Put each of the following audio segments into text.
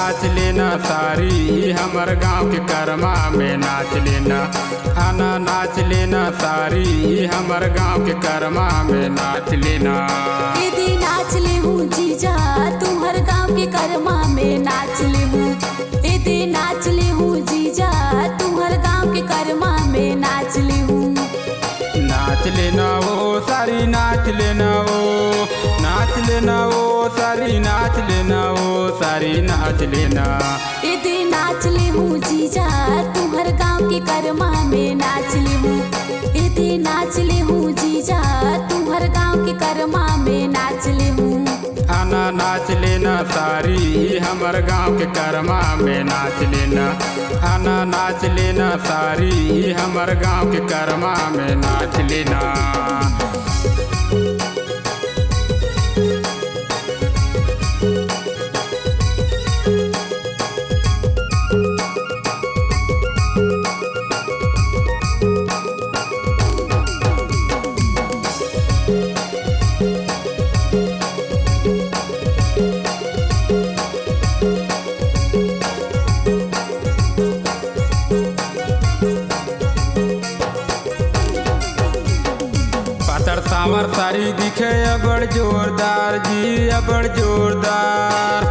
नाच लेना सारी हमर गाँव के करमा में नाच लेना। आना नाच लेना सारी हमर गाँव के करमा में नाच लेना। दीदी नाच ले हूँ जीजा तुम्हार गाँव के करमा में नाच ले हूँ। दीदी नाच ले हूँ जीजा तुम्हार गाँव के करमा में नाच ले हूँ। नाच लेना वो सारी नाच लेना वो, नाच लेना वो सारी नाच लेना वो सारी नाच लेना। दीदी नाच ले हूँ जीजा तुम्हार गाँव के करमा में नाच ले हूँ। दीदी नाच ले हूँ जीजा तुम्हार गाँव के करमा में नाच ले हूँ। आना नाच लेना सारी हमर गाँव के करमा में नाच लेना। आना नाच लेना सारी हमर गाँव के करमा में नाच लेना। सावर सारी दिखे अबड़ जोरदार जी अबड़ जोरदार।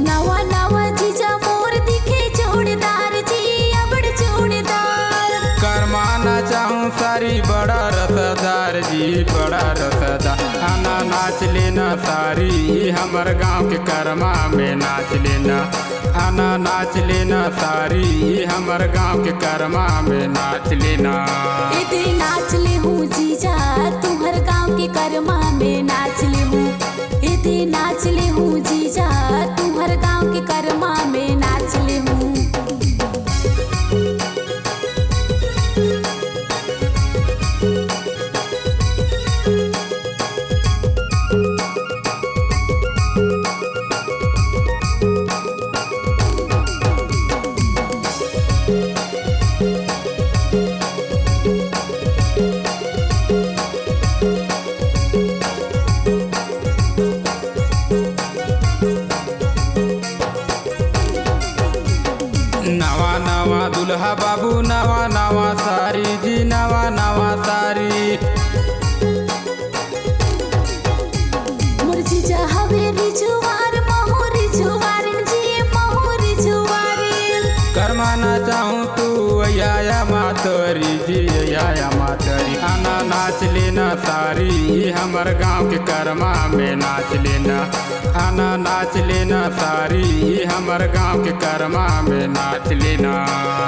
नवा नवा जीजा मोर दिखे जोरदार जी अबड़ जोरदार। करमाना चाहूँ सारी बड़ा रसदार जी बड़ा रसदार। आना नाच लेना सारी हमर गाँव के करमा में नाच लेना। आना नाच लेना सारी हमर गाँव के करमा में नाच लेना। दीदी नाच ले हूँ जीजा तुम्हार गाँव के करमा में नाच ले हूँ। दीदी नाच ले हूँ जीजा तुम्हार गाँव के करमा में नाच ले हूँ। नवा नवा दुल्हा बाबू नवा नवा सारी जी नवा नवा सारी। मोर जीजा हवेली जुवार महुरी जुवारिन जी महुरी जुवारिन। करमाना चाहूँ तू या मातरी जी या मातरी। आना नाच लेना सारी हमर गाँव के करमा में नाच लेना। आना नाच लेना सारी हमर गाँव के करमा में नाच लेना।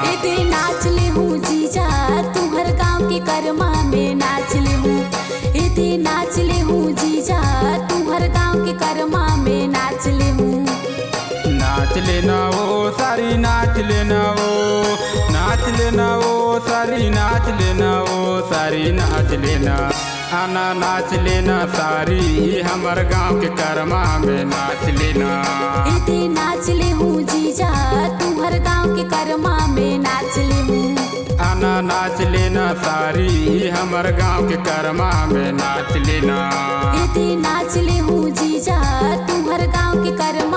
दीदी नाच ले हूँ जीजा तुम्हार गाँव के करमा में नाच ले हूँ। दीदी नाच ले हूँ जीजा तुम्हार गाँव के करमा में नाच ले हूँ। नाच लेना वो सारी नाच लेना वो, नाच लेना वो सारी नाच लेना वो सारी नाच लेना। आना नाच लेना सारी हमर गाँव के करमा में नाच लेना। दीदी नाच ले हूँ जीजा तुम्हार गाँव के करमा में नाच ले हूँ। आना नाच लेना सारी हमर गाँव के करमा में नाच लेना। दीदी नाच ले हूँ जीजा तुम्हार गाँव के करमा